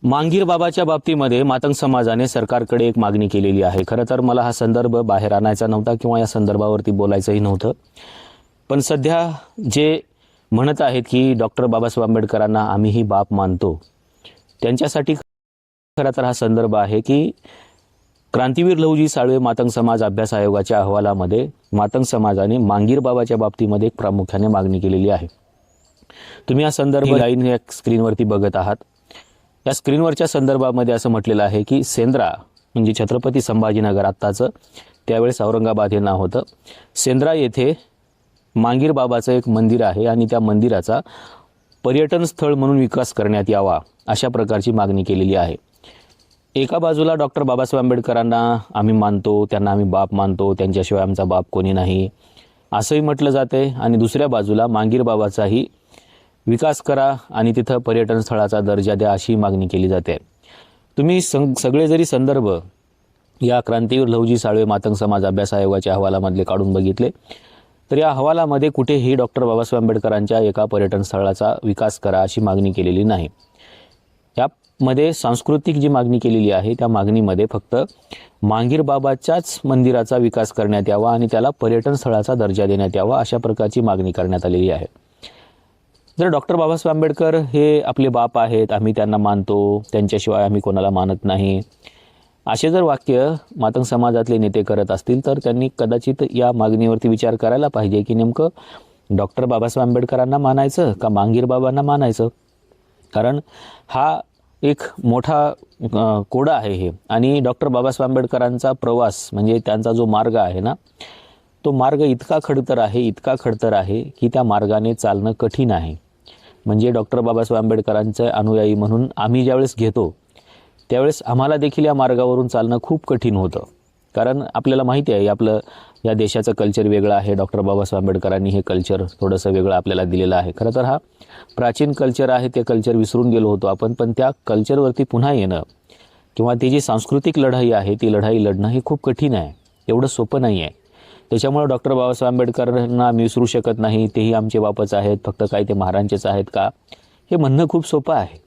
मांगीर बाबाच्या बाबतीमध्ये मातंग समाजाने सरकारकडे एक मागणी केलेली आहे. खरं तर मला हा संदर्भ बाहेर आणायचा नव्हता किंवा या संदर्भावरती बोलायचंही नव्हतं, पण सध्या जे म्हणत आहेत की डॉक्टर बाबासाहेब आंबेडकरांना आम्हीही बाप मानतो, त्यांच्यासाठी खरं तर हा संदर्भ आहे की क्रांतीवीर लहुजी साळवे मातंग समाज अभ्यास आयोगाच्या अहवालामध्ये मातंग समाजाने मांगीर बाबाच्या बाबतीमध्ये एक प्रामुख्याने मागणी केलेली आहे. तुम्ही हा संदर्भ लाईन या स्क्रीनवरती बघत आहात. या स्क्रीनवरच्या संदर्भामध्ये असं म्हटलेलं आहे की सेंद्रा म्हणजे छत्रपती संभाजीनगर आत्ताचं, त्यावेळेस औरंगाबाद हे नाव होतं. सेंद्रा येथे मांगीर बाबाचं एक मंदिर आहे आणि त्या मंदिराचा पर्यटन स्थळ म्हणून विकास करण्यात यावा अशा प्रकारची मागणी केलेली आहे. एका बाजूला डॉक्टर बाबासाहेब आंबेडकरांना आम्ही मानतो, त्यांना आम्ही बाप मानतो, त्यांच्याशिवाय आमचा बाप कोणी नाही असंही म्हटलं जाते, आणि दुसऱ्या बाजूला मांगीर बाबाचाही विकास करा आणि तिथं पर्यटन स्थळाचा दर्जा द्या अशी मागणी केली जाते. तुम्ही सगळे जरी संदर्भ या क्रांतीवीर लहुजी साळवे मातंग समाज अभ्यास आयोगाच्या अहवालामधले काढून बघितले तर या अहवालामध्ये कुठेही डॉक्टर बाबासाहेब आंबेडकरांच्या एका पर्यटन स्थळाचा विकास करा अशी मागणी केलेली नाही. यामध्ये सांस्कृतिक जी मागणी केलेली आहे त्या मागणीमध्ये फक्त मांगीर बाबाच्याच मंदिराचा विकास करण्यात यावा आणि त्याला पर्यटन स्थळाचा दर्जा देण्यात यावा अशा प्रकारची मागणी करण्यात आलेली आहे. जर डॉक्टर बाबासाहेब आंबेडकर हे आपले बाप आहेत, आम्ही त्यांना मानतो, त्यांच्याशिवाय आम्ही कोणाला मानत नाही, असे जर वाक्य मातंग समाजातले नेते करत असतील तर त्यांनी कदाचित या मागणीवरती विचार करायला पाहिजे की नेमकं डॉक्टर बाबासाहेब आंबेडकरांना मानायचं का मांगीर बाबांना मानायचं. कारण हा एक मोठा कोडा आहे हे, आणि डॉक्टर बाबासाहेब आंबेडकरांचा प्रवास म्हणजे त्यांचा जो मार्ग आहे ना, तो मार्ग इतका खडतर आहे की त्या मार्गाने चालणं कठीण आहे. म्हणजे डॉक्टर बाबासाहेब आंबेडकरांचे अनुयायी म्हणून आम्ही ज्यावेळेस घेतो त्यावेळेस आम्हाला देखील या मार्गावरून चालणं खूप कठीण होतं. कारण आपल्याला माहिती आहे आपलं या देशाचं कल्चर वेगळं आहे. डॉक्टर बाबासाहेब आंबेडकरांनी हे कल्चर थोडंसं वेगळं आपल्याला दिलेलं आहे. खरं तर हा प्राचीन कल्चर आहे, ते कल्चर विसरून गेलो होतो आपण, पण त्या कल्चरवरती पुन्हा येणं किंवा ती जी सांस्कृतिक लढाई आहे ती लढाई लढणं हे खूप कठीण आहे, एवढं सोपं नाही आहे. त्याच्यामुळे डॉक्टर बाबासाहेब आंबेडकरांना आम्ही विसरू शकत नाही, तेही आमचे बापच आहेत, फक्त काय ते महाराजांचेच आहेत का, हे म्हणणं खूप सोपं आहे.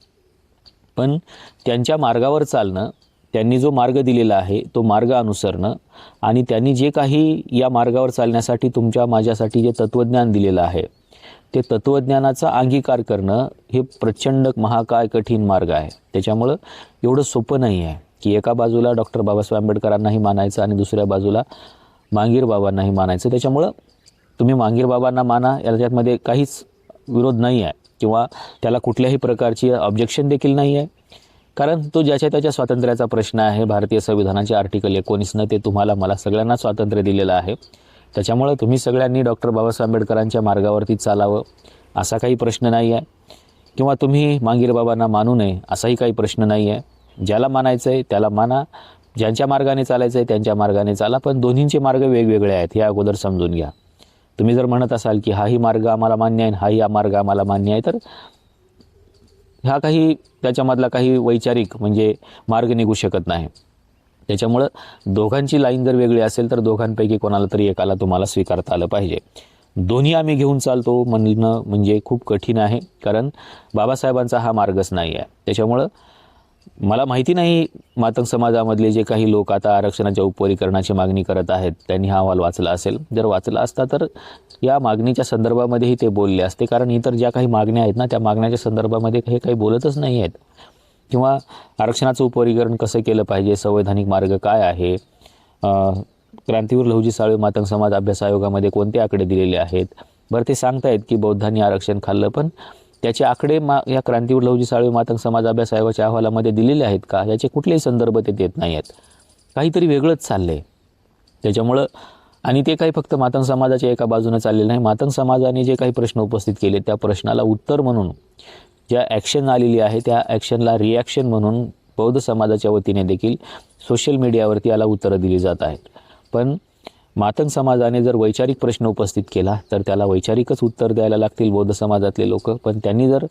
पण त्यांच्या मार्गावर चालणं, त्यांनी जो मार्ग दिलेला आहे तो मार्ग अनुसरणं आणि त्यांनी जे काही या मार्गावर चालण्यासाठी तुमच्या माझ्यासाठी जे तत्त्वज्ञान दिलेलं आहे ते तत्त्वज्ञानाचा अंगीकार करणं हे प्रचंड महाकाय कठीण मार्ग आहे. त्याच्यामुळं एवढं सोपं नाही आहे की एका बाजूला डॉक्टर बाबासाहेब आंबेडकरांनाही मानायचं आणि दुसऱ्या बाजूला मांगीर बाबांनाही मानायचं. त्याच्यामुळं तुम्ही मांगीर बाबांना माना, याच्यामध्ये काहीच विरोध नाही आहे किंवा त्याला कुठल्याही प्रकारची ऑब्जेक्शन देखील नाही आहे. कारण तो ज्याच्या त्याच्या स्वातंत्र्याचा प्रश्न आहे. भारतीय संविधानाचे आर्टिकल 19 ते तुम्हाला मला सगळ्यांना स्वातंत्र्य दिलेलं आहे. त्याच्यामुळं तुम्ही सगळ्यांनी डॉक्टर बाबासाहेब आंबेडकरांच्या मार्गावरती चालावं असा काही प्रश्न नाही आहे, किंवा तुम्ही मांगीर बाबांना मानू नये असाही काही प्रश्न नाही आहे. ज्याला मानायचं आहे त्याला माना, ज्यांच्या मार्गाने चालायचं आहे त्यांच्या मार्गाने चाला, पण दोन्हींचे मार्ग वेगवेगळे आहेत हे अगोदर समजून घ्या. तुम्ही जर म्हणत असाल की हाही मार्ग आम्हाला मान्य आहे हाही मार्ग आम्हाला मान्य आहे, तर ह्या काही त्याच्यामधला काही वैचारिक म्हणजे मार्ग निघू शकत नाही. त्याच्यामुळं दोघांची लाईन जर वेगळी असेल तर दोघांपैकी कोणाला तरी एकाला तुम्हाला स्वीकारता आलं पाहिजे. दोन्ही आम्ही घेऊन चालतो म्हणणं म्हणजे खूप कठीण आहे, कारण बाबासाहेबांचा हा मार्गच नाही आहे. त्याच्यामुळं मला माहिती नाही मातंग समाजामधले जे काही लोक आता आरक्षणाच्या उपवर्गीकरणाची मागणी करत आहेत त्यांनी हा अहवाल वाचला असेल. जर वाचला असता तर या मागणीच्या संदर्भामध्येही ते बोलले असते, कारण इतर ज्या काही मागण्या आहेत ना त्या मागण्याच्या संदर्भामध्ये हे काही बोलतच नाही आहेत. किंवा आरक्षणाचं उपवर्गीकरण कसं केलं पाहिजे, संवैधानिक मार्ग काय आहे, क्रांतीवीर लहुजी साळवे मातंग समाज अभ्यास आयोगामध्ये कोणते आकडे दिलेले आहेत. बरं ते सांगतायत की बौद्धांनी आरक्षण खाल्लं, पण त्याचे आकडे या क्रांतीवीर लहुजी साळवे मातंग समाज अभ्यास आयोगाच्या अहवालामध्ये दिलेले आहेत का, याचे कुठलेही संदर्भ ते देत नाही आहेत. काहीतरी वेगळंच चाललं आहे. त्याच्यामुळं आणि ते काही फक्त मातंग समाजाच्या एका बाजूने चाललेलं नाही. मातंग समाजाने जे काही प्रश्न उपस्थित केले त्या प्रश्नाला उत्तर म्हणून ज्या ॲक्शन आलेली आहे त्या ॲक्शनला रिॲक्शन म्हणून बौद्ध समाजाच्या वतीने देखील सोशल मीडियावरती याला उत्तरं दिली जात आहेत. पण मातंग समाजाने जर वैचारिक प्रश्न उपस्थित केला तर त्याला वैचारिकच उत्तर द्यायला लागतील बौद्ध समाजातले लोक. पण त्यांनी जर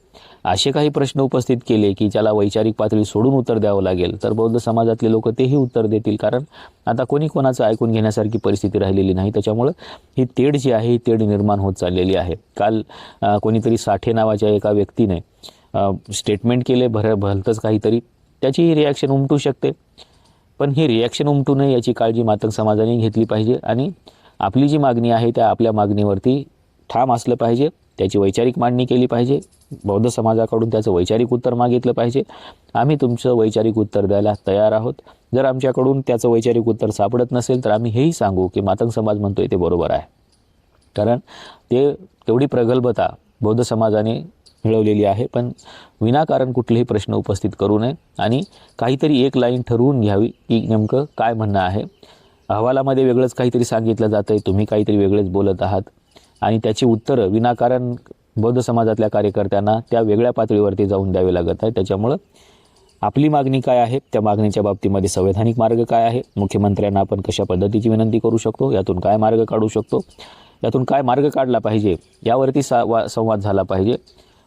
असे काही प्रश्न उपस्थित केले की ज्याला वैचारिक पातळी सोडून उत्तर द्यावं लागेल तर बौद्ध समाजातले लोक तेही उत्तर देतील. कारण आता कोणी कोणाचं ऐकून घेण्यासारखी परिस्थिती राहिलेली नाही. त्याच्यामुळं ही तेढ जी आहे ही तेढ निर्माण होत चाललेली आहे. काल कोणीतरी साठे नावाच्या एका व्यक्तीने स्टेटमेंट केले भलतंच काहीतरी, त्याची ही रिॲक्शन उमटू शकते. पण ही रिॲक्शन उमटू नये याची काळजी मातंग समाजाने घेतली पाहिजे आणि आपली जी मागणी आहे त्या आपल्या मागणीवरती ठाम असलं पाहिजे. त्याची वैचारिक मांडणी केली पाहिजे. बौद्ध समाजाकडून त्याचं वैचारिक उत्तर मागितलं पाहिजे. आम्ही तुमचं वैचारिक उत्तर द्यायला तयार आहोत. जर आमच्याकडून त्याचं वैचारिक उत्तर सापडत नसेल तर आम्ही हेही सांगू की मातंग समाज म्हणतोय ते बरोबर आहे. कारण तेवढी प्रगल्भता बौद्ध समाजाने मिळवलेली आहे. पण विनाकारण कुठलेही प्रश्न उपस्थित करू नये आणि काहीतरी एक लाईन ठरवून घ्यावी की नेमकं काय म्हणणं आहे. अहवालामध्ये वेगळंच काहीतरी सांगितलं जातं आहे, तुम्ही काहीतरी वेगळेच बोलत आहात आणि त्याची उत्तरं विनाकारण बौद्ध समाजातल्या कार्यकर्त्यांना त्या वेगळ्या पातळीवरती जाऊन द्यावे लागत आहे. त्याच्यामुळं आपली मागणी काय आहे, त्या मागणीच्या बाबतीमध्ये संवैधानिक मार्ग काय आहे, मुख्यमंत्र्यांना आपण कशा पद्धतीची विनंती करू शकतो, यातून काय मार्ग काढू शकतो, यातून काय मार्ग काढला पाहिजे, यावरती संवाद झाला पाहिजे.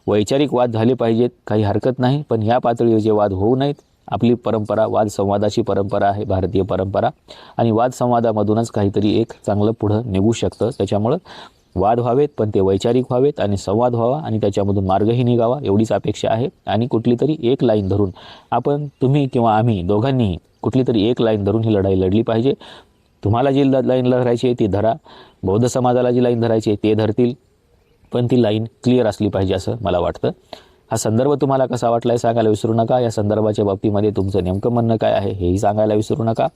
वैचारिक वाद झाले पाहिजेत, काही हरकत नाही. पण ह्या पातळीवर जे वाद होऊ नयेत. आपली परंपरा वाद संवादाची परंपरा आहे, भारतीय परंपरा, आणि वाद संवादामधूनच काहीतरी एक चांगलं पुढं निघू शकतं. त्याच्यामुळं वाद व्हावेत पण ते वैचारिक व्हावेत आणि संवाद व्हावा आणि त्याच्यामधून मार्गही निघावा एवढीच अपेक्षा आहे. आणि कुठली तरी एक लाईन धरून तुम्ही किंवा आम्ही दोघांनीही कुठली तरी एक लाईन धरून ही लढाई लढली पाहिजे. तुम्हाला जी लाईन लढायची आहे ती धरा, बौद्ध समाजाला जी लाईन धरायची आहे ते धरतील, पण ती लाईन क्लिअर असली पाहिजे असं मला वाटतं. हा संदर्भ तुम्हाला कसा वाटला आहे सांगायला विसरू नका. या संदर्भाच्या बाबतीमध्ये तुमचं नेमकं म्हणणं काय आहे हेही सांगायला विसरू नका.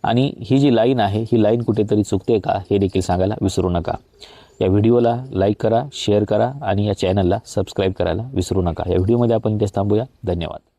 आणि ही जी लाईन आहे ही लाईन कुठेतरी चुकते का हे देखील सांगायला विसरू नका. या व्हिडिओला लाईक करा, शेअर करा आणि या चॅनलला सबस्क्राईब करायला विसरू नका. या व्हिडिओमध्ये आपण इथेच थांबूया. धन्यवाद.